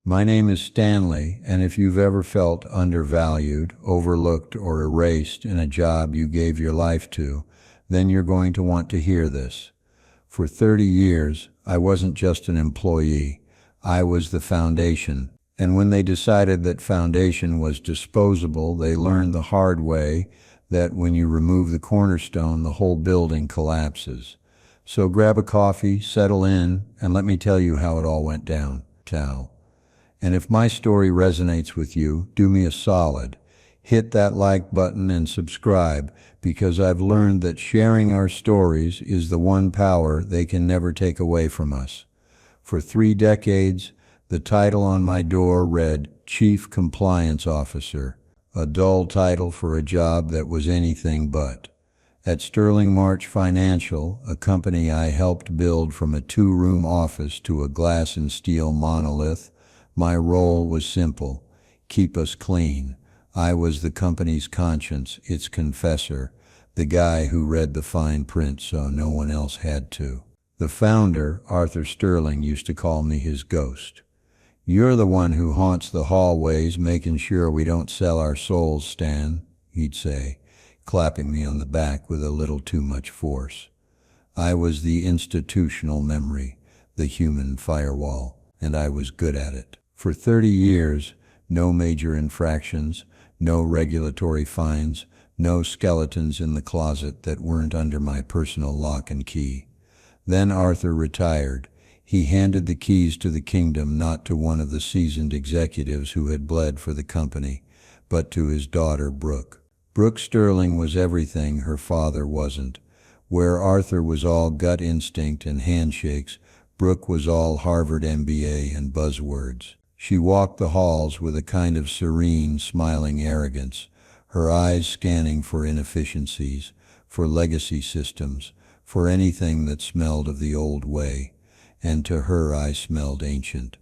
My name is Stanley, and if you've ever felt undervalued, overlooked, or erased in a job you gave your life to, then you're going to want to hear this. For 30 years, I wasn't just an employee. I was the foundation. And when they decided that foundation was disposable, they learned the hard way that when you remove the cornerstone, the whole building collapses. So grab a coffee, settle in, and let me tell you how it all went down. Ciao. And if my story resonates with you, do me a solid. Hit that like button and subscribe, because I've learned that sharing our stories is the one power they can never take away from us. For 3 decades, the title on my door read Chief Compliance Officer, a dull title for a job that was anything but. At Sterling March Financial, a company I helped build from a 2-room office to a glass and steel monolith, my role was simple: keep us clean. I was the company's conscience, its confessor, the guy who read the fine print so no one else had to. The founder, Arthur Sterling, used to call me his ghost. "You're the one who haunts the hallways, making sure we don't sell our souls, Stan," he'd say, clapping me on the back with a little too much force. I was the institutional memory, the human firewall, and I was good at it. For 30 years, no major infractions, no regulatory fines, no skeletons in the closet that weren't under my personal lock and key. Then Arthur retired. He handed the keys to the kingdom not to one of the seasoned executives who had bled for the company, but to his daughter, Brooke. Brooke Sterling was everything her father wasn't. Where Arthur was all gut instinct and handshakes, Brooke was all Harvard MBA and buzzwords. She walked the halls with a kind of serene, smiling arrogance, her eyes scanning for inefficiencies, for legacy systems, for anything that smelled of the old way, and to her I smelled ancient.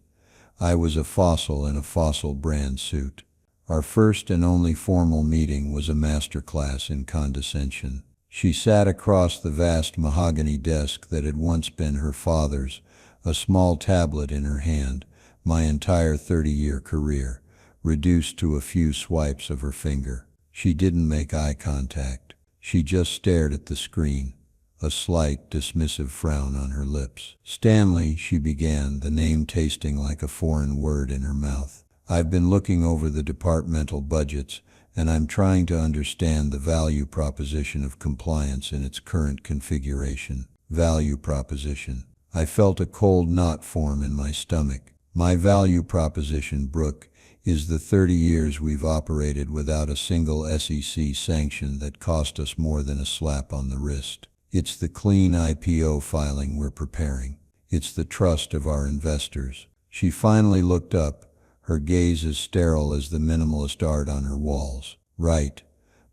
I was a fossil in a fossil brand suit. Our first and only formal meeting was a master class in condescension. She sat across the vast mahogany desk that had once been her father's, a small tablet in her hand, my entire 30-year career, reduced to a few swipes of her finger. She didn't make eye contact. She just stared at the screen, a slight, dismissive frown on her lips. "Stanley," she began, the name tasting like a foreign word in her mouth. "I've been looking over the departmental budgets, and I'm trying to understand the value proposition of compliance in its current configuration." Value proposition. I felt a cold knot form in my stomach. My value proposition, Brooke, is the 30 years we've operated without a single SEC sanction that cost us more than a slap on the wrist. It's the clean IPO filing we're preparing. It's the trust of our investors. She finally looked up, her gaze as sterile as the minimalist art on her walls. "Right,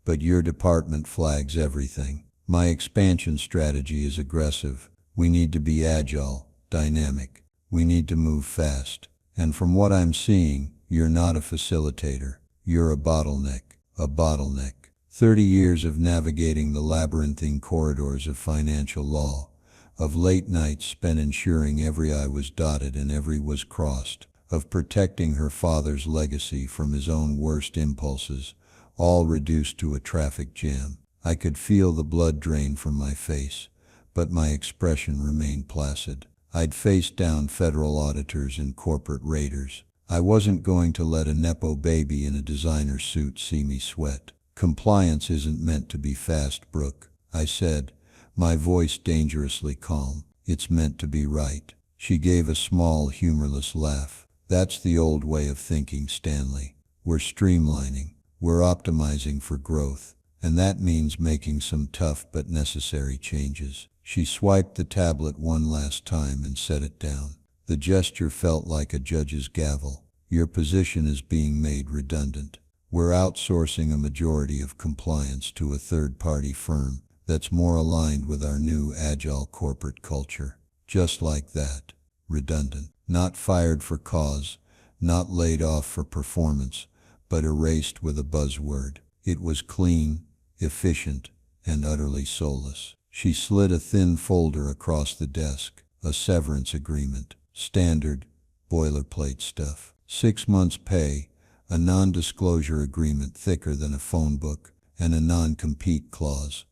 but your department flags everything. My expansion strategy is aggressive. We need to be agile, dynamic. We need to move fast. And from what I'm seeing, you're not a facilitator. You're a bottleneck. A bottleneck. 30 years of navigating the labyrinthine corridors of financial law, of late nights spent ensuring every I was dotted and every was crossed, of protecting her father's legacy from his own worst impulses, all reduced to a traffic jam. I could feel the blood drain from my face, but my expression remained placid. I'd faced down federal auditors and corporate raiders. I wasn't going to let a nepo baby in a designer suit see me sweat. "Compliance isn't meant to be fast, Brooke," I said, my voice dangerously calm. "It's meant to be right." She gave a small, humorless laugh. "That's the old way of thinking, Stanley. We're streamlining. We're optimizing for growth. And that means making some tough but necessary changes." She swiped the tablet one last time and set it down. The gesture felt like a judge's gavel. "Your position is being made redundant. We're outsourcing a majority of compliance to a third-party firm that's more aligned with our new agile corporate culture." Just like that. Redundant. Not fired for cause, not laid off for performance, but erased with a buzzword. It was clean, efficient, and utterly soulless. She slid a thin folder across the desk, a severance agreement, standard, boilerplate stuff. 6 months' pay, a non-disclosure agreement thicker than a phone book, and a non-compete clause.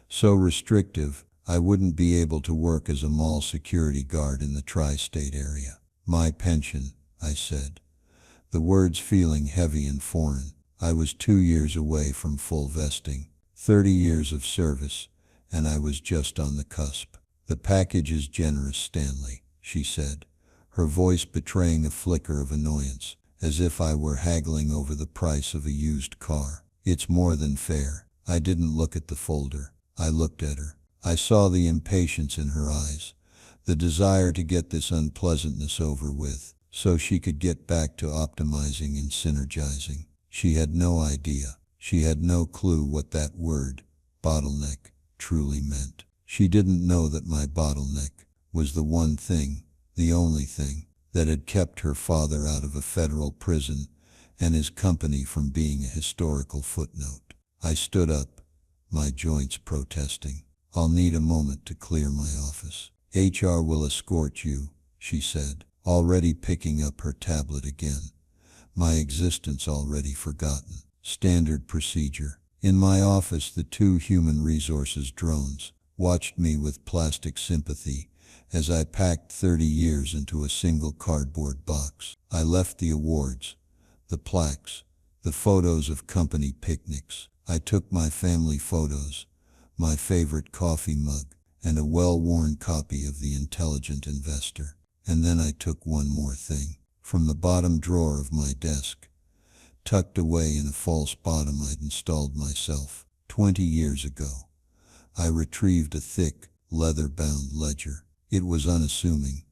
So restrictive, I wouldn't be able to work as a mall security guard in the tri-state area. My pension, I said, the words feeling heavy and foreign. I was 2 years away from full vesting, 30 years of service, and I was just on the cusp. The package is generous, Stanley, she said, her voice betraying a flicker of annoyance, as if I were haggling over the price of a used car. It's more than fair. I didn't look at the folder. I looked at her. I saw the impatience in her eyes, the desire to get this unpleasantness over with, so she could get back to optimizing and synergizing. She had no idea. She had no clue what that word, bottleneck, truly meant. She didn't know that my bottleneck was the one thing, the only thing, that had kept her father out of a federal prison and his company from being a historical footnote. I stood up, my joints protesting. I'll need a moment to clear my office. HR will escort you, she said, already picking up her tablet again. My existence already forgotten. Standard procedure. In my office, the 2 human resources drones watched me with plastic sympathy as I packed 30 years into a single cardboard box. I left the awards, the plaques, the photos of company picnics. I took my family photos, my favorite coffee mug, and a well-worn copy of The Intelligent Investor. And then I took one more thing. From the bottom drawer of my desk, tucked away in a false bottom I'd installed myself 20 years ago, I retrieved a thick, leather-bound ledger. It was unassuming,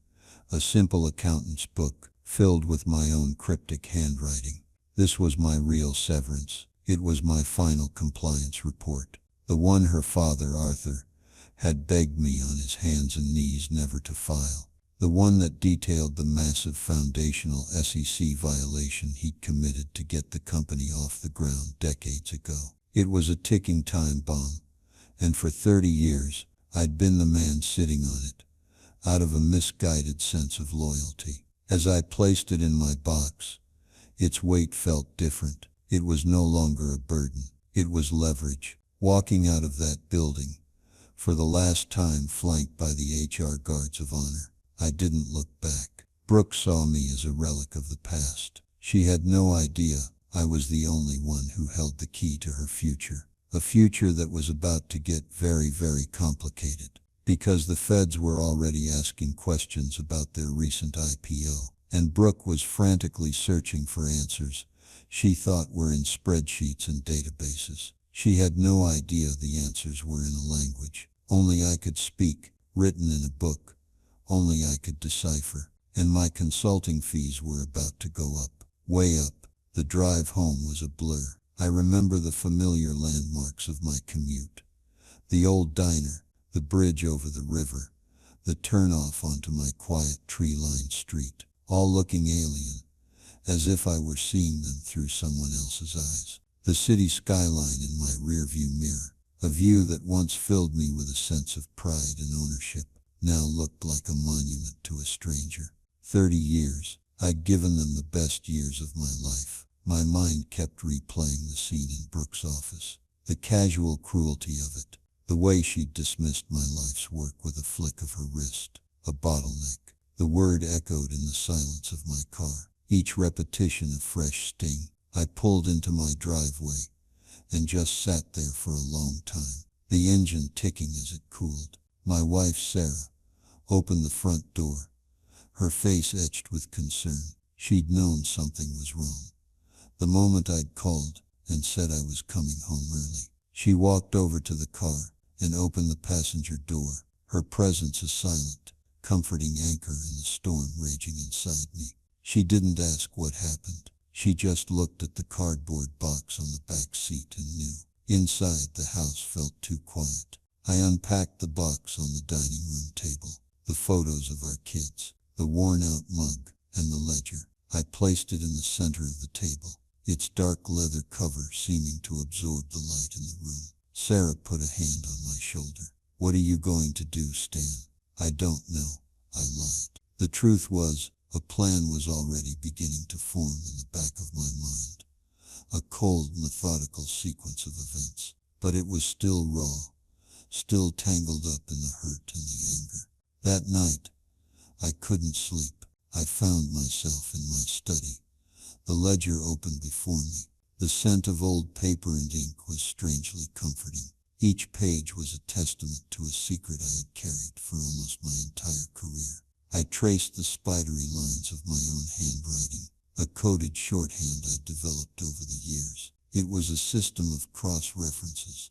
a simple accountant's book filled with my own cryptic handwriting. This was my real severance. It was my final compliance report, the one her father, Arthur, had begged me on his hands and knees never to file, the one that detailed the massive foundational SEC violation he'd committed to get the company off the ground decades ago. It was a ticking time bomb, and for 30 years I'd been the man sitting on it, out of a misguided sense of loyalty. As I placed it in my box, its weight felt different. It was no longer a burden. It was leverage. Walking out of that building, for the last time flanked by the HR guards of honor, I didn't look back. Brooke saw me as a relic of the past. She had no idea I was the only one who held the key to her future, a future that was about to get very, very complicated, because the feds were already asking questions about their recent IPO, and Brooke was frantically searching for answers she thought were in spreadsheets and databases. She had no idea the answers were in a language only I could speak, written in a book only I could decipher, and my consulting fees were about to go up, way up. The drive home was a blur. I remember the familiar landmarks of my commute, the old diner, the bridge over the river, the turnoff onto my quiet tree-lined street, all looking alien, as if I were seeing them through someone else's eyes. The city skyline in my rearview mirror, a view that once filled me with a sense of pride and ownership, now looked like a monument to a stranger. 30 years, I'd given them the best years of my life. My mind kept replaying the scene in Brooke's office, the casual cruelty of it, the way she'd dismissed my life's work with a flick of her wrist. A bottleneck. The word echoed in the silence of my car, each repetition a fresh sting. I pulled into my driveway and just sat there for a long time, the engine ticking as it cooled. My wife, Sarah, opened the front door, her face etched with concern. She'd known something was wrong the moment I'd called and said I was coming home early. She walked over to the car and opened the passenger door, her presence a silent, comforting anchor in the storm raging inside me. She didn't ask what happened. She just looked at the cardboard box on the back seat and knew. Inside, the house felt too quiet. I unpacked the box on the dining room table, the photos of our kids, the worn-out mug, and the ledger. I placed it in the center of the table, its dark leather cover seeming to absorb the light in the room. Sarah put a hand on my shoulder. "What are you going to do, Stan?" "I don't know," I lied. The truth was, A plan was already beginning to form in the back of my mind, a cold, methodical sequence of events. But it was still raw, still tangled up in the hurt and the anger. That night, I couldn't sleep. I found myself in my study, the ledger open before me. The scent of old paper and ink was strangely comforting. Each page was a testament to a secret I had carried for almost my entire career. I traced the spidery lines of my own handwriting, a coded shorthand I'd developed over the years. It was a system of cross-references,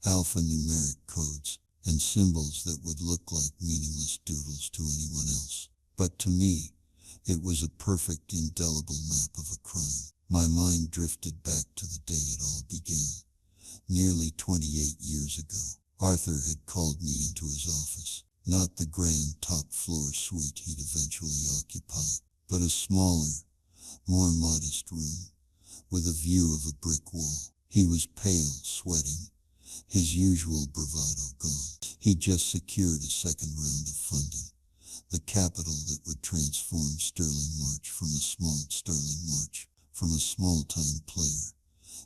alphanumeric codes, and symbols that would look like meaningless doodles to anyone else. But to me, it was a perfect, indelible map of a crime. My mind drifted back to the day it all began. Nearly 28 years ago, Arthur had called me into his office. Not the grand top-floor suite he'd eventually occupy, but a smaller, more modest room, with a view of a brick wall. He was pale, sweating, his usual bravado gone. He'd just secured a second round of funding, the capital that would transform Sterling March from a small-time player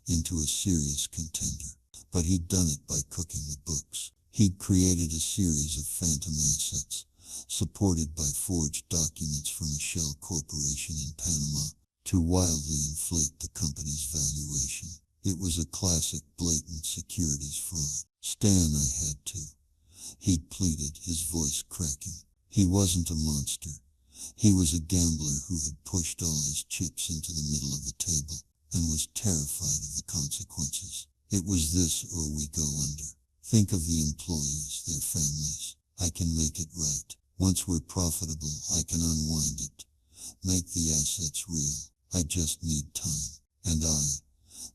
into a serious contender. But he'd done it by cooking the books. He'd created a series of phantom assets, supported by forged documents from a shell corporation in Panama, to wildly inflate the company's valuation. It was a classic blatant securities fraud. Stan, I had to. He'd pleaded, his voice cracking. He wasn't a monster. He was a gambler who had pushed all his chips into the middle of the table and was terrified of the consequences. It was this or we go under. Think of the employees, their families. I can make it right. Once we're profitable, I can unwind it, make the assets real. I just need time. And I,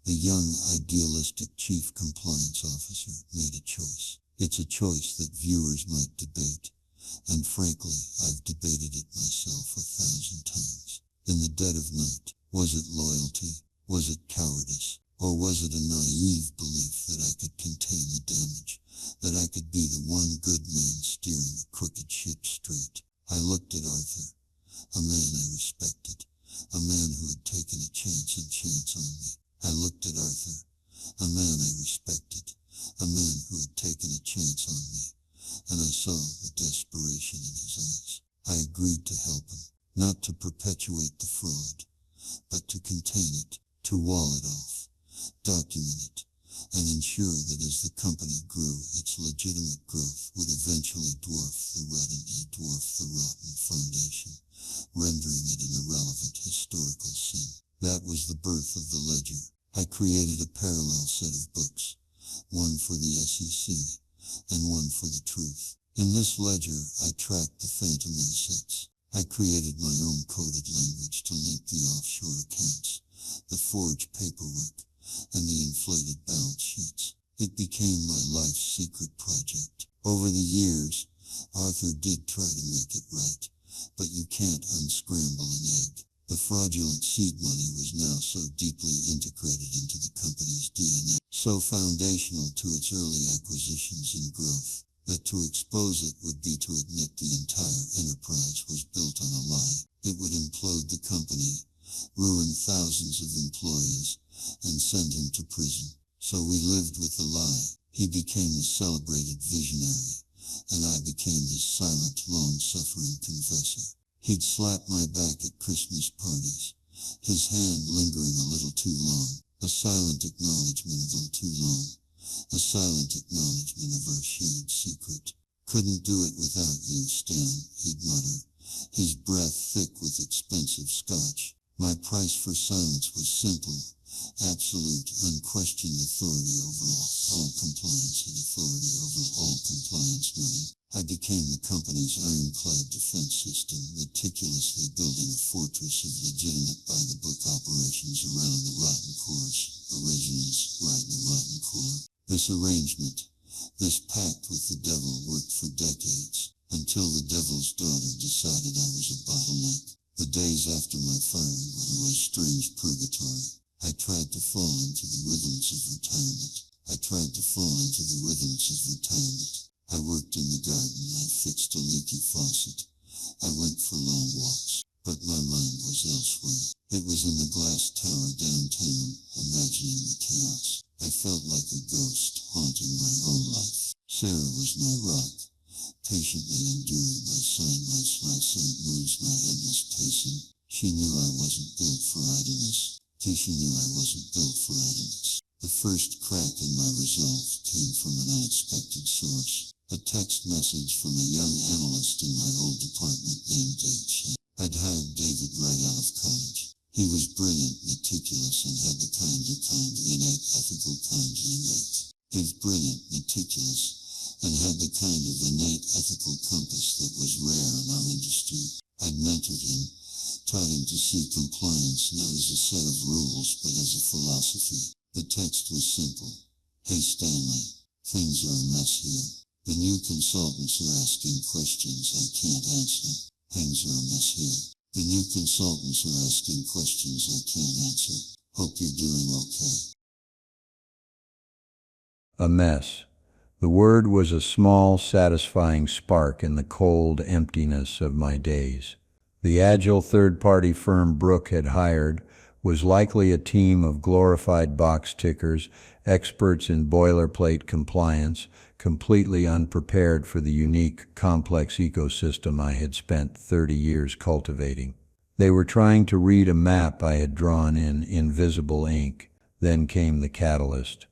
the young, idealistic chief compliance officer, made a choice. It's a choice that viewers might debate, and frankly, I've debated it myself 1,000 times. In the dead of night, was it loyalty? Was it cowardice? Or was it a naive belief that I could contain the damage, that I could be the one good man steering the crooked ship straight? I looked at Arthur, a man I respected, a man who had taken a chance on me. I looked at Arthur, a man I respected, a man who had taken a chance on me, and I saw the desperation in his eyes. I agreed to help him, not to perpetuate the fraud, but to contain it, to wall it off, document it, and ensure that as the company grew, its legitimate growth would eventually dwarf the rotten foundation, rendering it an irrelevant historical sin. That was the birth of the ledger. I created a parallel set of books, one for the SEC and one for the truth. In this ledger, I tracked the phantom assets. I created my own coded language to link the offshore accounts, the forged paperwork, and the inflated balance sheets. It became my life's secret project. Over the years, Arthur did try to make it right, but you can't unscramble an egg. The fraudulent seed money was now so deeply integrated into the company's DNA, so foundational to its early acquisitions and growth, that to expose it would be to admit the entire enterprise was built on a lie. It would implode the company, ruin thousands of employees, and send him to prison. So we lived with the lie. He became a celebrated visionary, and I became his silent, long-suffering confessor. He'd slap my back at Christmas parties, his hand lingering a little too long, a silent acknowledgement of all too long, a silent acknowledgement of our shared secret. Couldn't do it without you, Stan, he'd mutter, his breath thick with expensive scotch. My price for silence was simple, absolute, unquestioned authority over all compliance and authority over all compliance money. I became the company's ironclad defense system, meticulously building a fortress of legitimate by-the-book operations around the rotten cores, originals right in the rotten core. This arrangement, this pact with the devil worked for decades, until the devil's daughter decided I was a bottleneck. The days after my firing were a strange purgatory. I tried to fall into the rhythms of retirement. I worked in the garden. I fixed a leaky faucet. I went for long walks. but my mind was elsewhere. It was in the glass tower downtown, imagining the chaos. I felt like a ghost haunting my own life. Sarah was my rock, patiently enduring my silence, my scent moves, my endless pacing. She knew I wasn't built for idleness. She knew I wasn't built for idleness. The first crack in my resolve came from an unexpected source. A text message from a young analyst in my old department named Dave. I'd hired David right out of college. He was brilliant, meticulous, and had the innate ethical kind of innate. He was brilliant, meticulous, and had the kind of innate ethical compass that was rare in our industry. I'd mentored him, taught him to see compliance not as a set of rules, but as a philosophy. The text was simple. Hey Stanley, things are a mess here. The new consultants are asking questions I can't answer. Things are a mess here. The new consultants are asking questions I can't answer. Hope you're doing okay. A mess. The word was a small, satisfying spark in the cold emptiness of my days. The agile third-party firm Brooke had hired was likely a team of glorified box tickers, experts in boilerplate compliance, completely unprepared for the unique, complex ecosystem I had spent 30 years cultivating. They were trying to read a map I had drawn in invisible ink. Then came the catalyst.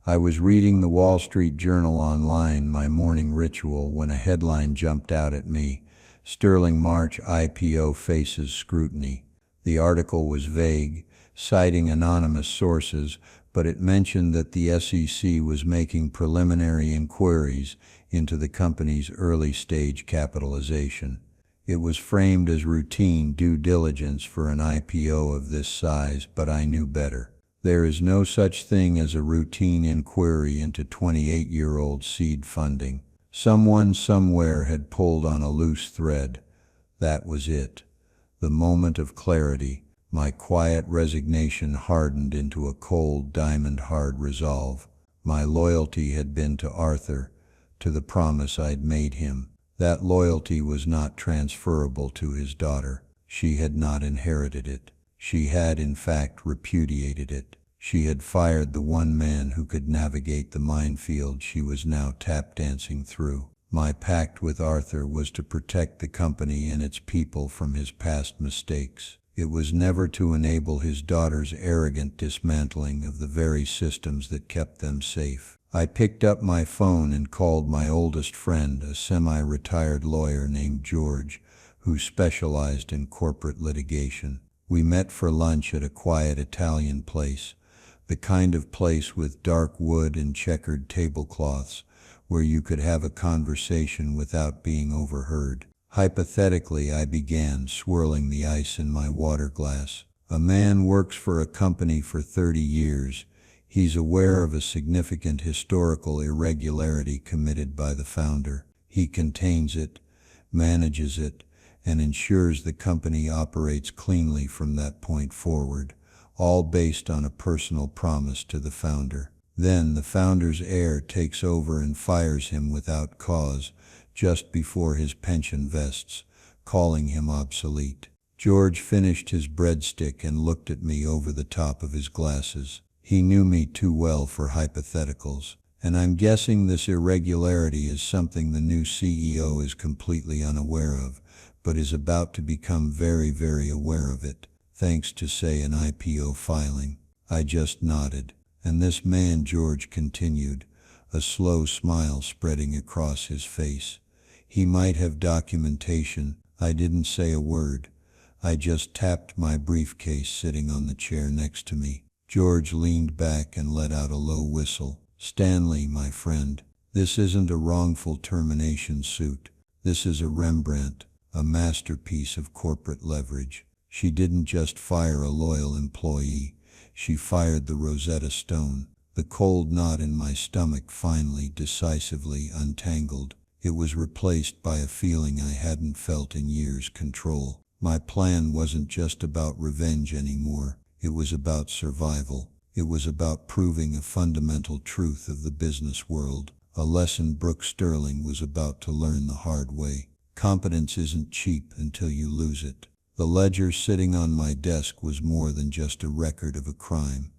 I was reading the Wall Street Journal online, my morning ritual, when a headline jumped out at me. Sterling March IPO faces scrutiny. The article was vague, citing anonymous sources, but it mentioned that the SEC was making preliminary inquiries into the company's early-stage capitalization. It was framed as routine due diligence for an IPO of this size, but I knew better. There is no such thing as a routine inquiry into 28-year-old seed funding. Someone somewhere had pulled on a loose thread. That was it. The moment of clarity. My quiet resignation hardened into a cold, diamond-hard resolve. My loyalty had been to Arthur, to the promise I'd made him. That loyalty was not transferable to his daughter. She had not inherited it. She had, in fact, repudiated it. She had fired the one man who could navigate the minefield she was now tap-dancing through. My pact with Arthur was to protect the company and its people from his past mistakes. It was never to enable his daughter's arrogant dismantling of the very systems that kept them safe. I picked up my phone and called my oldest friend, a semi-retired lawyer named George, who specialized in corporate litigation. We met for lunch at a quiet Italian place, the kind of place with dark wood and checkered tablecloths, where you could have a conversation without being overheard. Hypothetically, I began, swirling the ice in my water glass. A man works for a company for 30 years. He's aware of a significant historical irregularity committed by the founder. He contains it, manages it, and ensures the company operates cleanly from that point forward, all based on a personal promise to the founder. Then the founder's heir takes over and fires him without cause, just before his pension vests, calling him obsolete. George finished his breadstick and looked at me over the top of his glasses. He knew me too well for hypotheticals, and I'm guessing this irregularity is something the new CEO is completely unaware of, but is about to become very, very aware of it, thanks to, say, an IPO filing. I just nodded, and this man, George continued, a slow smile spreading across his face. He might have documentation. I didn't say a word. I just tapped my briefcase sitting on the chair next to me. George leaned back and let out a low whistle. Stanley, my friend, this isn't a wrongful termination suit. This is a Rembrandt, a masterpiece of corporate leverage. She didn't just fire a loyal employee. She fired the Rosetta Stone. The cold knot in my stomach finally, decisively untangled. It was replaced by a feeling I hadn't felt in years: control. My plan wasn't just about revenge anymore. It was about survival. It was about proving a fundamental truth of the business world, a lesson Brooke Sterling was about to learn the hard way. Competence isn't cheap until you lose it. The ledger sitting on my desk was more than just a record of a crime.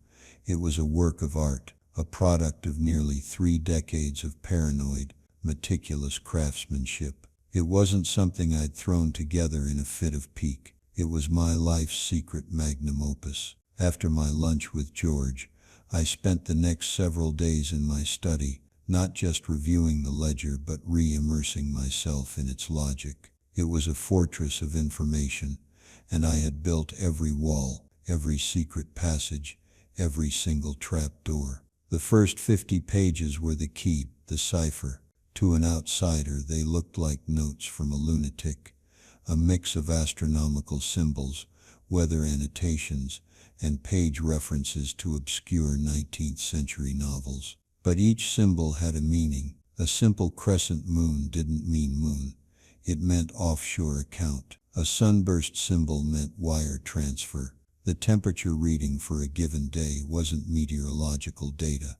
It was a work of art, a product of nearly 3 decades of paranoid, meticulous craftsmanship. It wasn't something I'd thrown together in a fit of pique. It was my life's secret magnum opus. After my lunch with George, I spent the next several days in my study, not just reviewing the ledger but re-immersing myself in its logic. It was a fortress of information, and I had built every wall, every secret passage, every single trap door. The first 50 pages were the key, the cipher. To an outsider, they looked like notes from a lunatic, a mix of astronomical symbols, weather annotations, and page references to obscure 19th century novels. But each symbol had a meaning. A simple crescent moon didn't mean moon. It meant offshore account. A sunburst symbol meant wire transfer. The temperature reading for a given day wasn't meteorological data.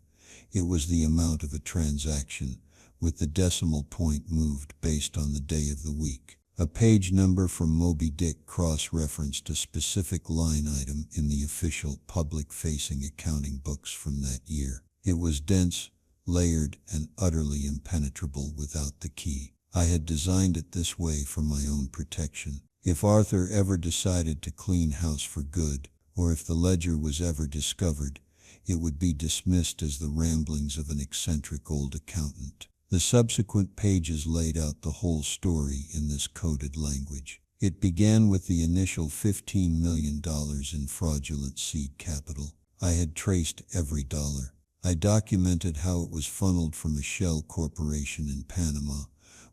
It was the amount of a transaction, with the decimal point moved based on the day of the week. A page number from Moby Dick cross-referenced a specific line item in the official public-facing accounting books from that year. It was dense, layered, and utterly impenetrable without the key. I had designed it this way for my own protection. If Arthur ever decided to clean house for good, or if the ledger was ever discovered, it would be dismissed as the ramblings of an eccentric old accountant. The subsequent pages laid out the whole story in this coded language. It began with the initial $15 million in fraudulent seed capital. I had traced every dollar. I documented how it was funneled from a shell corporation in Panama,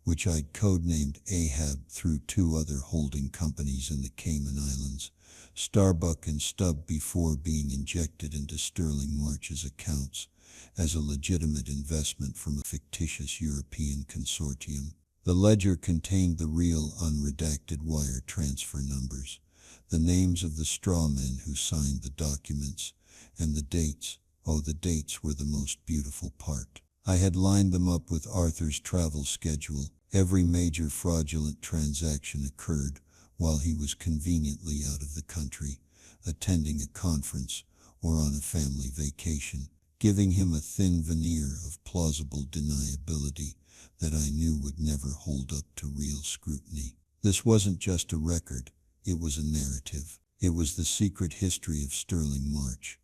which I'd codenamed Ahab, through 2 other holding companies in the Cayman Islands, Starbuck and Stubb, before being injected into Sterling March's accounts as a legitimate investment from a fictitious European consortium. The ledger contained the real unredacted wire transfer numbers, the names of the straw men who signed the documents, and the dates. Oh, the dates were the most beautiful part. I had lined them up with Arthur's travel schedule. Every major fraudulent transaction occurred while he was conveniently out of the country, attending a conference, or on a family vacation, giving him a thin veneer of plausible deniability that I knew would never hold up to real scrutiny. This wasn't just a record, it was a narrative. It was the secret history of Sterling March,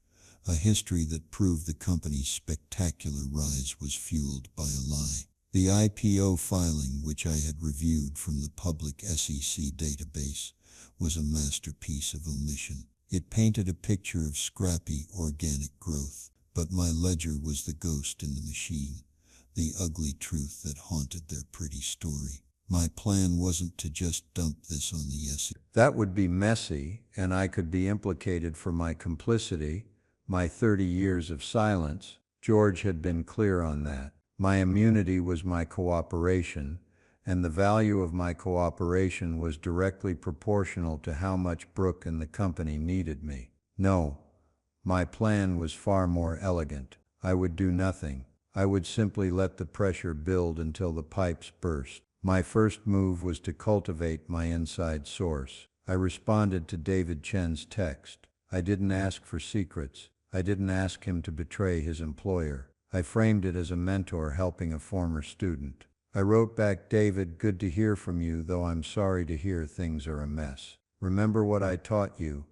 a history that proved the company's spectacular rise was fueled by a lie. The IPO filing, which I had reviewed from the public SEC database, was a masterpiece of omission. It painted a picture of scrappy, organic growth, but my ledger was the ghost in the machine, the ugly truth that haunted their pretty story. My plan wasn't to just dump this on the SEC. That would be messy, and I could be implicated for my complicity, my 30 years of silence. George had been clear on that. My immunity was my cooperation, and the value of my cooperation was directly proportional to how much Brooke and the company needed me. No, my plan was far more elegant. I would do nothing. I would simply let the pressure build until the pipes burst. My first move was to cultivate my inside source. I responded to David Chen's text. I didn't ask for secrets. I didn't ask him to betray his employer. I framed it as a mentor helping a former student. I wrote back, "David, good to hear from you, though I'm sorry to hear things are a mess. Remember what I taught you?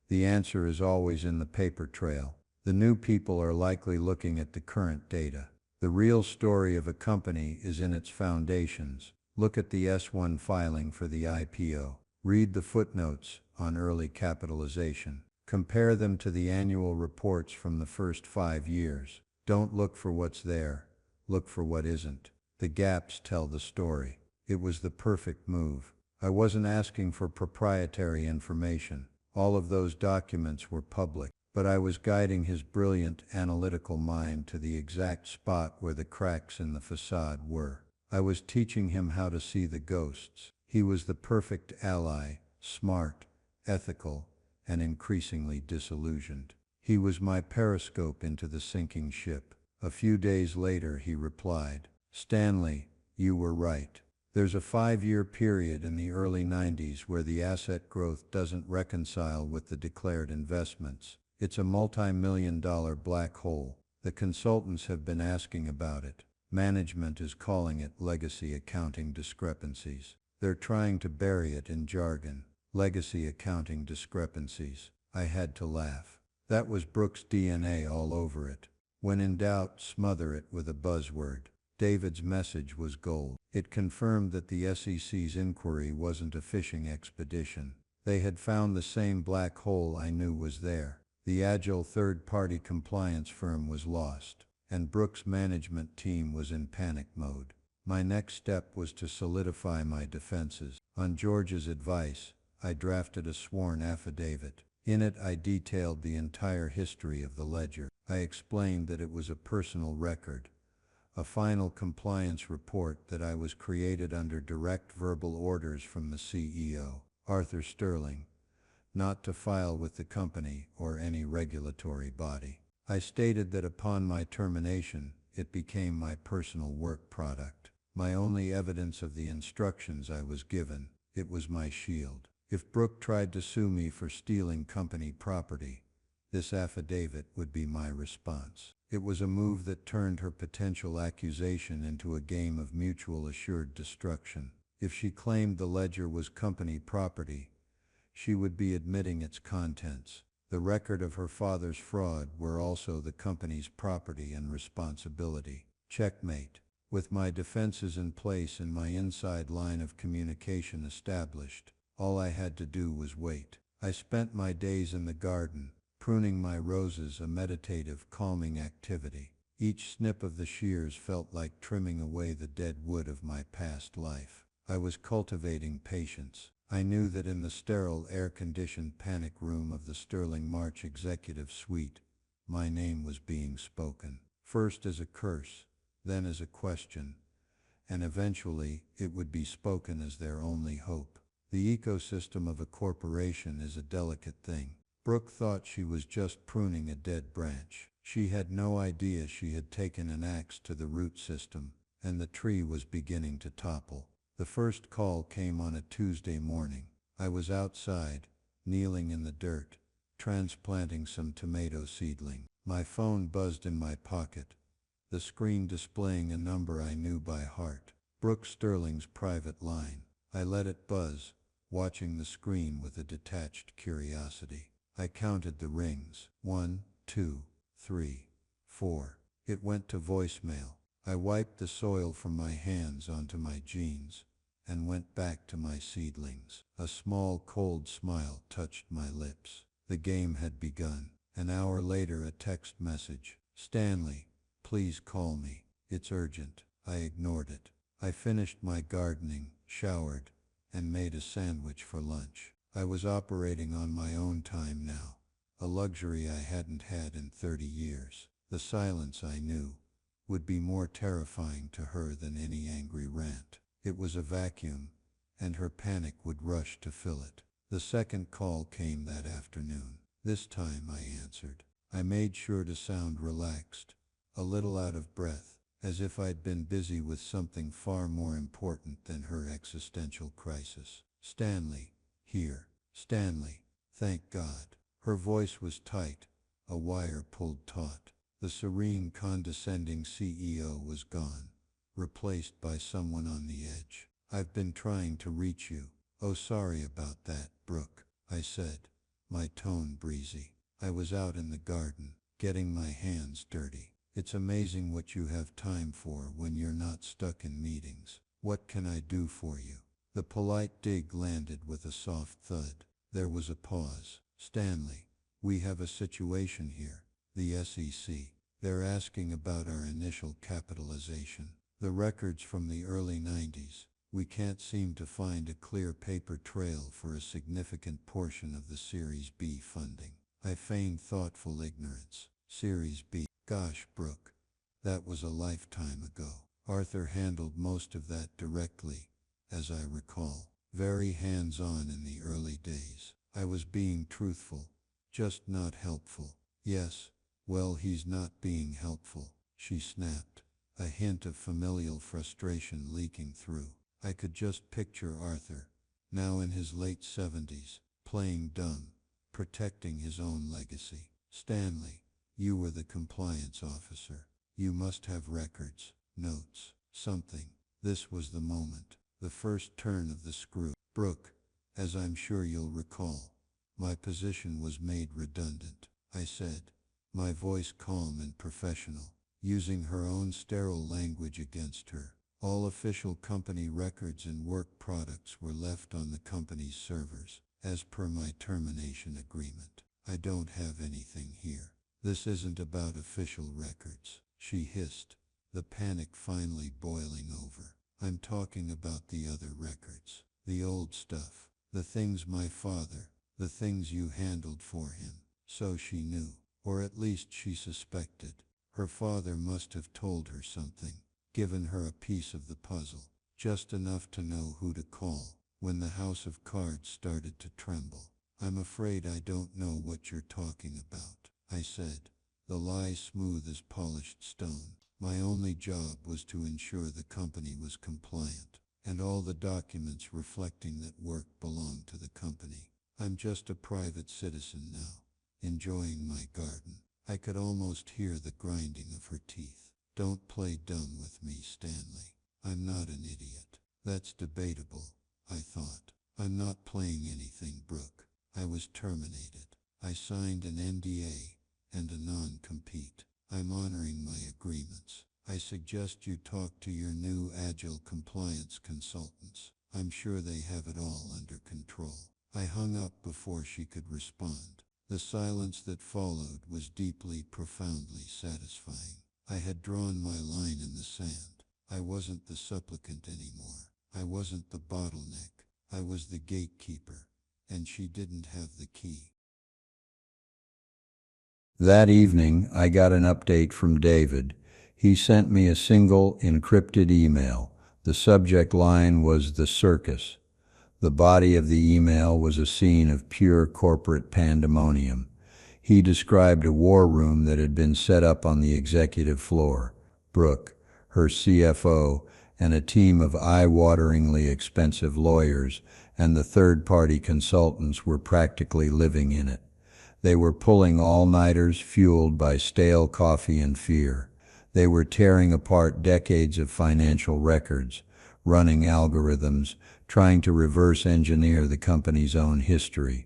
The answer is always in the paper trail. The new people are likely looking at the current data. The real story of a company is in its foundations. Look at the S1 filing for the IPO. Read the footnotes on early capitalization. Compare them to the annual reports from the first 5 years. Don't look for what's there. Look for what isn't. The gaps tell the story." It was the perfect move. I wasn't asking for proprietary information. All of those documents were public. But I was guiding his brilliant analytical mind to the exact spot where the cracks in the facade were. I was teaching him how to see the ghosts. He was the perfect ally, smart, ethical, and increasingly disillusioned. He was my periscope into the sinking ship. A few days later he replied, "Stanley, you were right. There's a 5-year period in the early 90s where the asset growth doesn't reconcile with the declared investments. It's a multi-million-dollar black hole. The consultants have been asking about it. Management is calling it legacy accounting discrepancies. They're trying to bury it in jargon. Legacy accounting discrepancies. I had to laugh. That was Brooks' DNA all over it. When in doubt, smother it with a buzzword. David's message was gold. It confirmed that the SEC's inquiry wasn't a fishing expedition. They had found the same black hole I knew was there. The agile third-party compliance firm was lost, and Brooks' management team was in panic mode. My next step was to solidify my defenses. On George's advice, I drafted a sworn affidavit. In it, I detailed the entire history of the ledger. I explained that it was a personal record, a final compliance report that I was created under direct verbal orders from the CEO, Arthur Sterling, not to file with the company or any regulatory body. I stated that upon my termination, it became my personal work product. My only evidence of the instructions I was given, it was my shield. If Brooke tried to sue me for stealing company property, this affidavit would be my response. It was a move that turned her potential accusation into a game of mutual assured destruction. If she claimed the ledger was company property, she would be admitting its contents. The record of her father's fraud were also the company's property and responsibility. Checkmate. With my defenses in place and my inside line of communication established, all I had to do was wait. I spent my days in the garden, pruning my roses, a meditative, calming activity. Each snip of the shears felt like trimming away the dead wood of my past life. I was cultivating patience. I knew that in the sterile, air-conditioned panic room of the Sterling March executive suite, my name was being spoken. First as a curse, then as a question, and eventually it would be spoken as their only hope. The ecosystem of a corporation is a delicate thing. Brooke thought she was just pruning a dead branch. She had no idea she had taken an axe to the root system, and the tree was beginning to topple. The first call came on a Tuesday morning. I was outside, kneeling in the dirt, transplanting some tomato seedling. My phone buzzed in my pocket, the screen displaying a number I knew by heart. Brooke Sterling's private line. I let it buzz, watching the screen with a detached curiosity. I counted the rings. 1, 2, 3, 4. It went to voicemail. I wiped the soil from my hands onto my jeans and went back to my seedlings. A small, cold smile touched my lips. The game had begun. An hour later, a text message. Stanley, please call me. It's urgent. I ignored it. I finished my gardening, showered, and made a sandwich for lunch. I was operating on my own time now, a luxury I hadn't had in 30 years. The silence, I knew, would be more terrifying to her than any angry rant. It was a vacuum, and her panic would rush to fill it. The second call came that afternoon. This time I answered. I made sure to sound relaxed, a little out of breath, as if I'd been busy with something far more important than her existential crisis. Stanley, here. Stanley, thank God. Her voice was tight, a wire pulled taut. The serene, condescending CEO was gone, replaced by someone on the edge. I've been trying to reach you. Oh, sorry about that, Brooke, I said, my tone breezy. I was out in the garden, getting my hands dirty. It's amazing what you have time for when you're not stuck in meetings. What can I do for you? The polite dig landed with a soft thud. There was a pause. Stanley, we have a situation here. The SEC. They're asking about our initial capitalization. The records from the early 90s. We can't seem to find a clear paper trail for a significant portion of the Series B funding. I feigned thoughtful ignorance. Series B. Gosh, Brooke, that was a lifetime ago. Arthur handled most of that directly, as I recall. Very hands-on in the early days. I was being truthful, just not helpful. Yes, well, he's not being helpful, she snapped, a hint of familial frustration leaking through. I could just picture Arthur, now in his late 70s, playing dumb, protecting his own legacy. Stanley, you were the compliance officer. You must have records, notes, something. This was the moment, the first turn of the screw. Brooke, as I'm sure you'll recall, my position was made redundant, I said, my voice calm and professional, using her own sterile language against her. All official company records and work products were left on the company's servers, as per my termination agreement. I don't have anything here. This isn't about official records, she hissed, the panic finally boiling over. I'm talking about the other records, the old stuff, the things my father, the things you handled for him. So she knew, or at least she suspected. Her father must have told her something, given her a piece of the puzzle, just enough to know who to call, when the house of cards started to tremble. I'm afraid I don't know what you're talking about, I said, the lie smooth as polished stone. My only job was to ensure the company was compliant, and all the documents reflecting that work belonged to the company. I'm just a private citizen now, enjoying my garden. I could almost hear the grinding of her teeth. Don't play dumb with me, Stanley. I'm not an idiot. That's debatable, I thought. I'm not playing anything, Brooke. I was terminated. I signed an NDA and a non-compete. I'm honoring my agreements. I suggest you talk to your new Agile compliance consultants. I'm sure they have it all under control. I hung up before she could respond. The silence that followed was deeply, profoundly satisfying. I had drawn my line in the sand. I wasn't the supplicant anymore. I wasn't the bottleneck. I was the gatekeeper, and she didn't have the key. That evening, I got an update from David. He sent me a single encrypted email. The subject line was "The Circus." The body of the email was a scene of pure corporate pandemonium. He described a war room that had been set up on the executive floor. Brooke, her CFO, and a team of eye-wateringly expensive lawyers and the third-party consultants were practically living in it. They were pulling all-nighters fueled by stale coffee and fear. They were tearing apart decades of financial records, running algorithms, trying to reverse engineer the company's own history.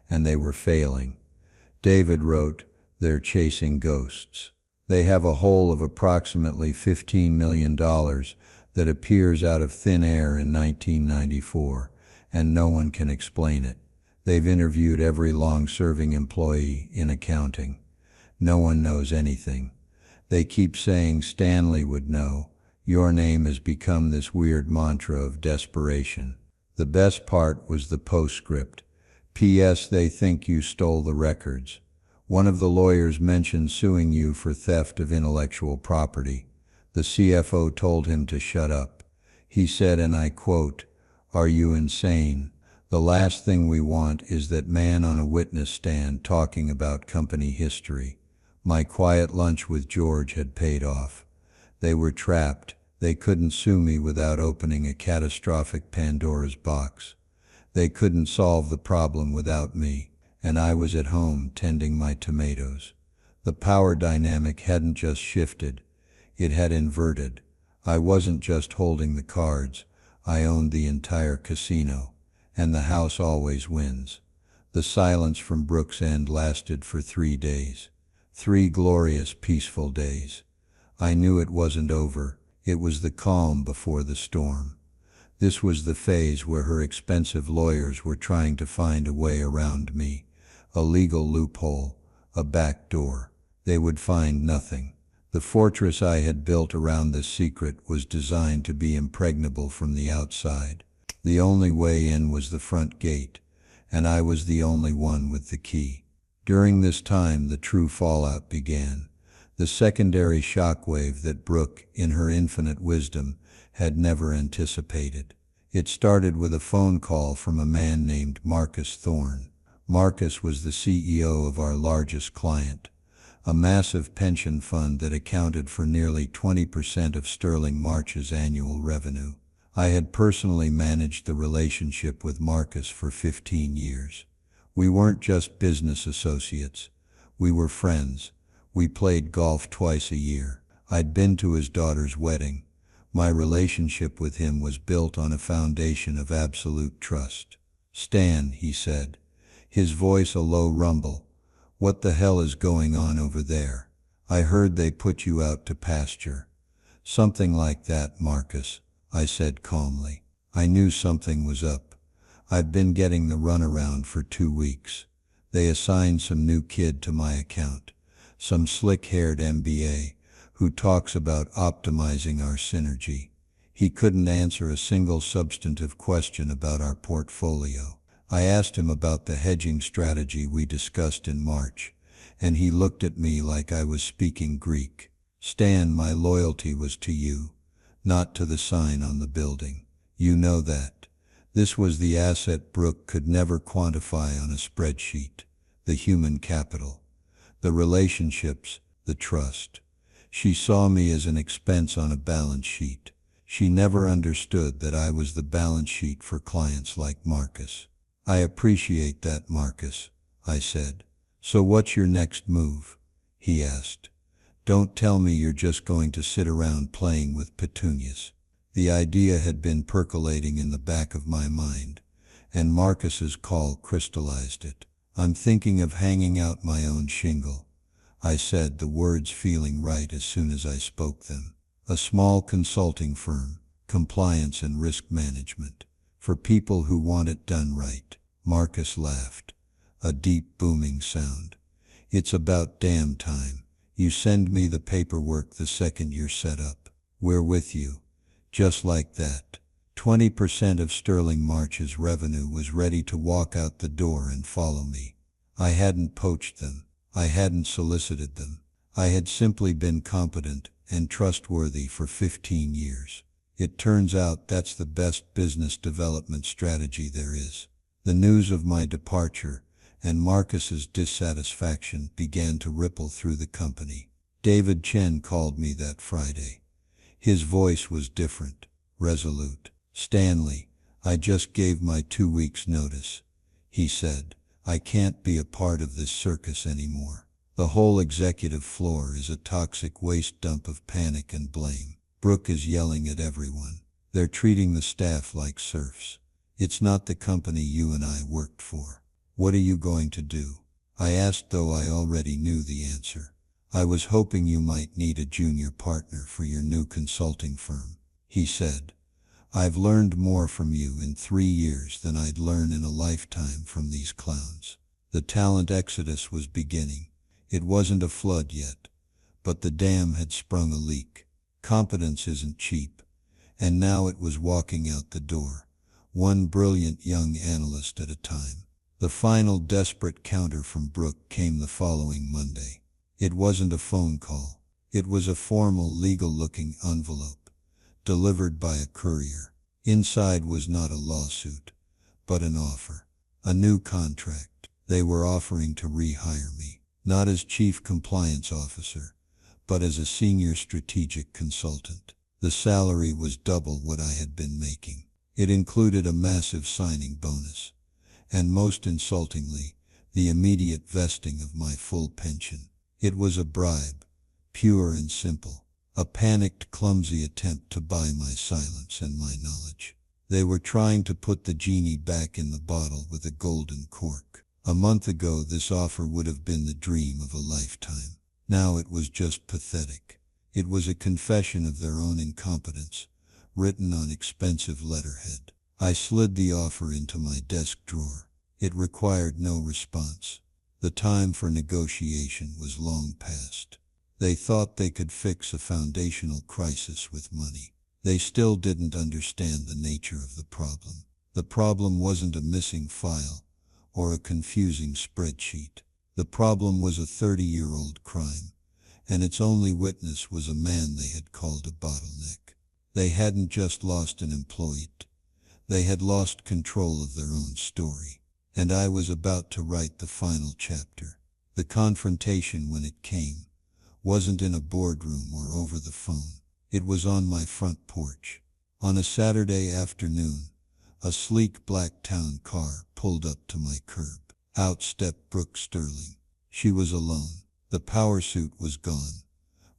And they were failing. David wrote, "They're chasing ghosts. They have a hole of approximately $15 million that appears out of thin air in 1994, and no one can explain it. They've interviewed every long-serving employee in accounting. No one knows anything. They keep saying Stanley would know. Your name has become this weird mantra of desperation." The best part was the postscript. "P.S. They think you stole the records. One of the lawyers mentioned suing you for theft of intellectual property. The CFO told him to shut up. He said, and I quote, 'Are you insane? The last thing we want is that man on a witness stand talking about company history.' My quiet lunch with George had paid off. They were trapped. They couldn't sue me without opening a catastrophic Pandora's box. They couldn't solve the problem without me, and I was at home tending my tomatoes. The power dynamic hadn't just shifted, it had inverted. I wasn't just holding the cards, I owned the entire casino, and the house always wins. The silence from Brooks End lasted for 3 days. 3 glorious, peaceful days. I knew it wasn't over. It was the calm before the storm. This was the phase where her expensive lawyers were trying to find a way around me, a legal loophole, a back door. They would find nothing. The fortress I had built around this secret was designed to be impregnable from the outside. The only way in was the front gate, and I was the only one with the key. During this time, the true fallout began. The secondary shockwave that Brooke, in her infinite wisdom, had never anticipated. It started with a phone call from a man named Marcus Thorne. Marcus was the CEO of our largest client, a massive pension fund that accounted for nearly 20% of Sterling March's annual revenue. I had personally managed the relationship with Marcus for 15 years. We weren't just business associates. We were friends. We played golf twice a year. I'd been to his daughter's wedding. My relationship with him was built on a foundation of absolute trust. "Stan," he said, his voice a low rumble, "what the hell is going on over there? I heard they put you out to pasture." "Something like that, Marcus," I said calmly. I knew something was up. I'd been getting the runaround for 2 weeks. They assigned some new kid to my account, some slick-haired MBA who talks about optimizing our synergy. He couldn't answer a single substantive question about our portfolio. I asked him about the hedging strategy we discussed in March, and he looked at me like I was speaking Greek. "Stan, my loyalty was to you, not to the sign on the building. You know that. This was the asset Brooke could never quantify on a spreadsheet. The human capital, the relationships, the trust. She saw me as an expense on a balance sheet. She never understood that I was the balance sheet for clients like Marcus." "I appreciate that, Marcus," I said. "So what's your next move?" he asked. "Don't tell me you're just going to sit around playing with petunias." The idea had been percolating in the back of my mind, and Marcus's call crystallized it. "I'm thinking of hanging out my own shingle," I said, the words feeling right as soon as I spoke them. "A small consulting firm, compliance and risk management, for people who want it done right." Marcus laughed, a deep booming sound. "It's about damn time. You send me the paperwork the second you're set up. We're with you." Just like that, 20% of Sterling March's revenue was ready to walk out the door and follow me. I hadn't poached them. I hadn't solicited them. I had simply been competent and trustworthy for 15 years. It turns out that's the best business development strategy there is. The news of my departure and Marcus's dissatisfaction began to ripple through the company. David Chen called me that Friday. His voice was different, resolute. "Stanley, I just gave my 2 weeks' notice," he said. "I can't be a part of this circus anymore. The whole executive floor is a toxic waste dump of panic and blame. Brooke is yelling at everyone. They're treating the staff like serfs. It's not the company you and I worked for. What are you going to do?" I asked, though I already knew the answer. "I was hoping you might need a junior partner for your new consulting firm," he said. "I've learned more from you in 3 years than I'd learn in a lifetime from these clowns." The talent exodus was beginning. It wasn't a flood yet, but the dam had sprung a leak. Competence isn't cheap, and now it was walking out the door, one brilliant young analyst at a time. The final desperate counter from Brooke came the following Monday. It wasn't a phone call. It was a formal, legal-looking envelope, delivered by a courier. Inside was not a lawsuit, but an offer. A new contract. They were offering to rehire me, not as chief compliance officer, but as a senior strategic consultant. The salary was double what I had been making. It included a massive signing bonus, and most insultingly, the immediate vesting of my full pension. It was a bribe, pure and simple, a panicked, clumsy attempt to buy my silence and my knowledge. They were trying to put the genie back in the bottle with a golden cork. A month ago, this offer would have been the dream of a lifetime. Now it was just pathetic. It was a confession of their own incompetence, written on expensive letterhead. I slid the offer into my desk drawer. It required no response. The time for negotiation was long past. They thought they could fix a foundational crisis with money. They still didn't understand the nature of the problem. The problem wasn't a missing file or a confusing spreadsheet. The problem was a 30-year-old crime, and its only witness was a man they had called a bottleneck. They hadn't just lost an employee. They had lost control of their own story. And I was about to write the final chapter. The confrontation, when it came, wasn't in a boardroom or over the phone. It was on my front porch, On a Saturday afternoon, a sleek black town car pulled up to my curb. Out stepped Brooke Sterling. She was alone. The power suit was gone,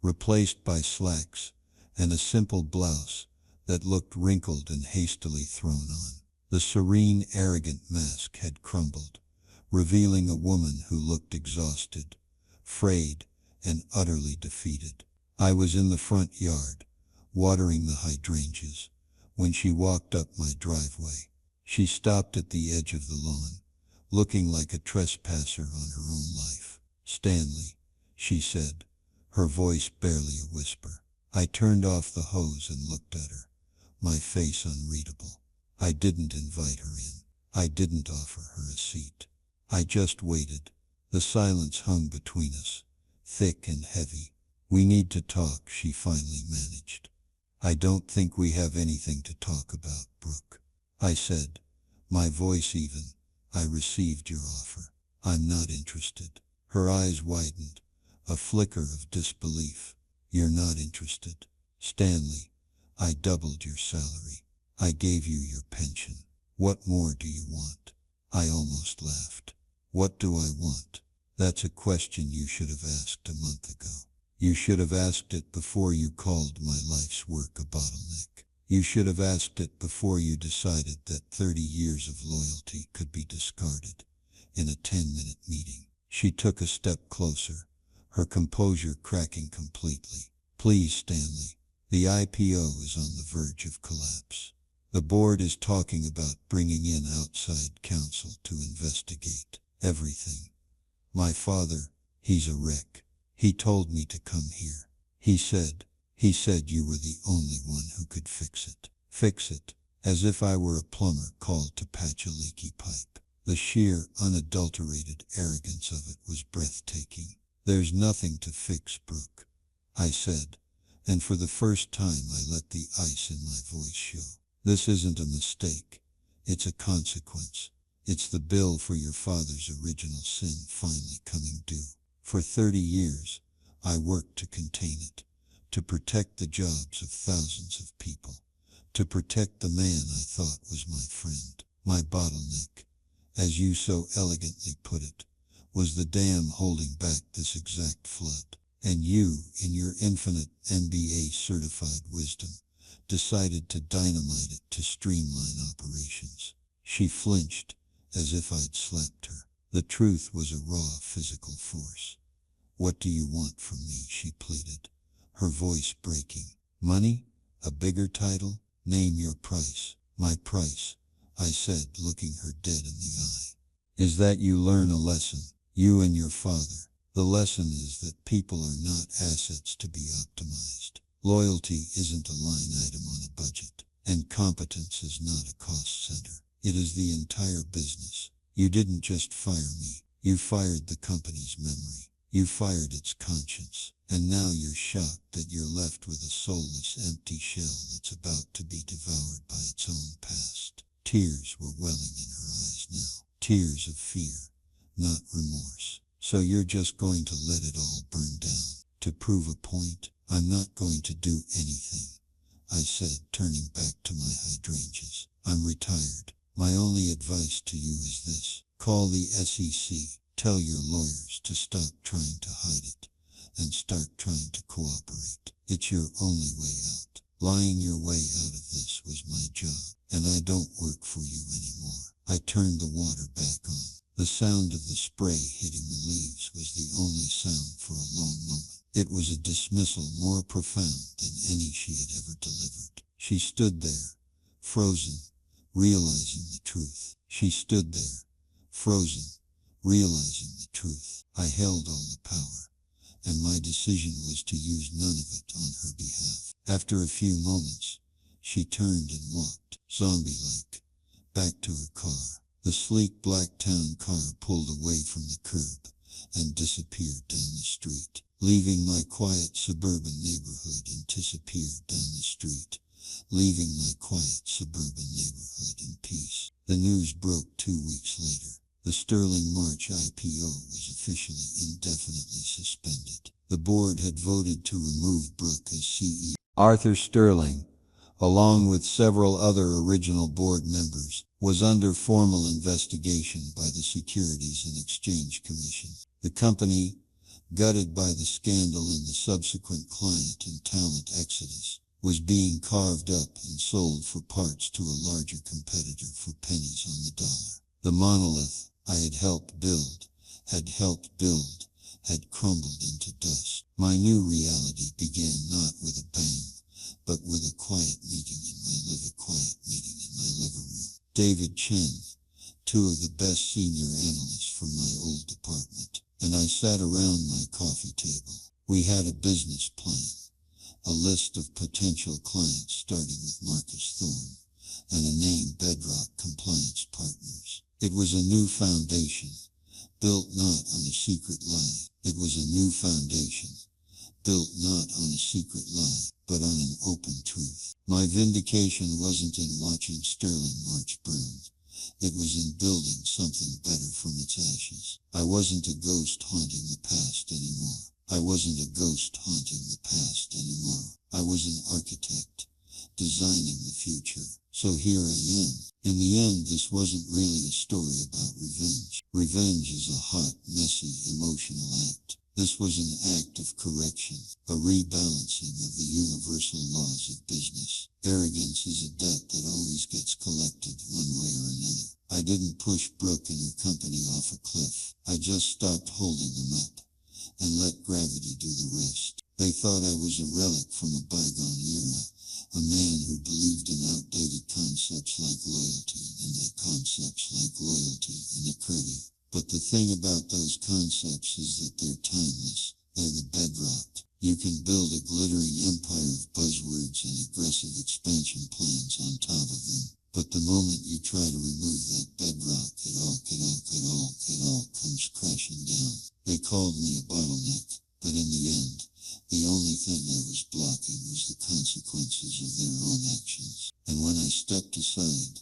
replaced by slacks and a simple blouse that looked wrinkled and hastily thrown on. The serene, arrogant mask had crumbled, revealing a woman who looked exhausted, frayed, and utterly defeated. I was in the front yard, watering the hydrangeas, when she walked up my driveway. She stopped at the edge of the lawn, looking like a trespasser on her own life. "Stanley," she said, her voice barely a whisper. I turned off the hose and looked at her, my face unreadable. I didn't invite her in. I didn't offer her a seat. I just waited. The silence hung between us, thick and heavy. "We need to talk," she finally managed. "I don't think we have anything to talk about, Brooke," I said, my voice even. "I received your offer. I'm not interested." Her eyes widened, a flicker of disbelief. "You're not interested?" "Stanley, I doubled your salary. I gave you your pension. What more do you want?" I almost laughed. "What do I want? That's a question you should have asked a month ago. You should have asked it before you called my life's work a bottleneck. You should have asked it before you decided that 30 years of loyalty could be discarded in a 10-minute meeting." She took a step closer, her composure cracking completely. "Please, Stanley, the IPO is on the verge of collapse. The board is talking about bringing in outside counsel to investigate everything. My father, he's a wreck. He told me to come here. He said you were the only one who could fix it." Fix it, as if I were a plumber called to patch a leaky pipe. The sheer, unadulterated arrogance of it was breathtaking. "There's nothing to fix, Brooke," I said, and for the first time I let the ice in my voice show. "This isn't a mistake. It's a consequence. It's the bill for your father's original sin finally coming due. For 30 years, I worked to contain it, to protect the jobs of thousands of people, to protect the man I thought was my friend. My bottleneck, as you so elegantly put it, was the dam holding back this exact flood. And you, in your infinite MBA-certified wisdom, decided to dynamite it to streamline operations." She flinched, as if I'd slapped her. The truth was a raw physical force. "What do you want from me?" she pleaded, her voice breaking. "Money? A bigger title? Name your price." "My price," I said, looking her dead in the eye, "is that you learn a lesson, you and your father. The lesson is that people are not assets to be optimized. Loyalty isn't a line item on a budget, and competence is not a cost center. It is the entire business. You didn't just fire me. You fired the company's memory. You fired its conscience. And now you're shocked that you're left with a soulless, empty shell that's about to be devoured by its own past." Tears were welling in her eyes now. Tears of fear, not remorse. "So you're just going to let it all burn down, to prove a point?" "I'm not going to do anything," I said, turning back to my hydrangeas. "I'm retired. My only advice to you is this. Call the SEC. Tell your lawyers to stop trying to hide it and start trying to cooperate. It's your only way out. Lying your way out of this was my job, and I don't work for you anymore." I turned the water back on. The sound of the spray hitting the leaves was the only sound for a long moment. It was a dismissal more profound than any she had ever delivered. She stood there, frozen, realizing the truth. She stood there, frozen, realizing the truth. I held all the power, and my decision was to use none of it on her behalf. After a few moments, she turned and walked, zombie-like, back to her car. The sleek black town car pulled away from the curb and disappeared down the street, leaving my quiet suburban neighborhood, and disappeared down the street, leaving my quiet suburban neighborhood in peace. The news broke 2 weeks later. The Sterling March IPO was officially indefinitely suspended. The board had voted to remove Brooke as CEO. Arthur Sterling, along with several other original board members, was under formal investigation by the Securities and Exchange Commission. The company, gutted by the scandal and the subsequent client and talent exodus, was being carved up and sold for parts to a larger competitor for pennies on the dollar. The monolith I had helped build, had crumbled into dust. My new reality began not with a bang, but with a quiet meeting in my living room. David Chen, two of the best senior analysts from my old department, and I sat around my coffee table. We had a business plan, a list of potential clients starting with Marcus Thorne, and a name Bedrock Compliance Partners. It was a new foundation, built not on a secret lie. It was a new foundation, built not on a secret lie, but on an open truth. My vindication wasn't in watching Sterling March burn. It was in building something better from its ashes. I wasn't a ghost haunting the past anymore. I was an architect, designing the future. So here I am. In the end, this wasn't really a story about revenge. Revenge is a hot, messy, emotional act. This was an act of correction, a rebalancing of the universal laws of business. Arrogance is a debt that always gets collected one way or another. I didn't push Brooke and her company off a cliff. I just stopped holding them up and let gravity do the rest. They thought I was a relic from a bygone era, a man who believed in outdated concepts like loyalty and equity. But the thing about those concepts is that they're timeless. They're the bedrock. You can build a glittering empire of buzzwords and aggressive expansion plans on top of them, but the moment you try to remove that bedrock, it all comes crashing down. They called me a bottleneck, but in the end, the only thing I was blocking was the consequences of their own actions. And when I stepped aside,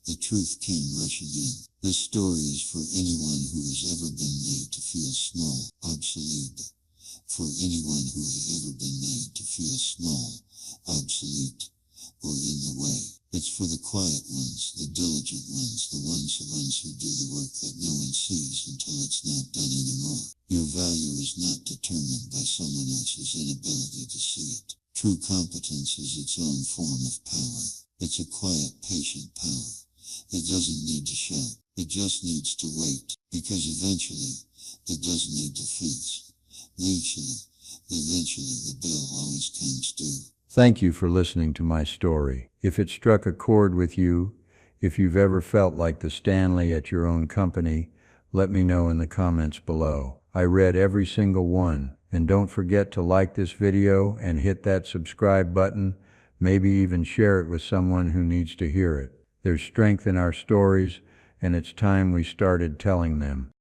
the truth came rushing in. This story is for anyone who has ever been made to feel small, obsolete. For anyone who has ever been made to feel small, obsolete, or in the way. It's for the quiet ones, the diligent ones, the ones who do the work that no one sees until it's not done anymore. Your value is not determined by someone else's inability to see it. True competence is its own form of power. It's a quiet, patient power. It doesn't need to shout. It just needs to wait, because eventually, it doesn't need to freeze. Eventually, the bill always comes due. Thank you for listening to my story. If it struck a chord with you, if you've ever felt like the Stanley at your own company, let me know in the comments below. I read every single one. And don't forget to like this video and hit that subscribe button, maybe even share it with someone who needs to hear it. There's strength in our stories, and it's time we started telling them.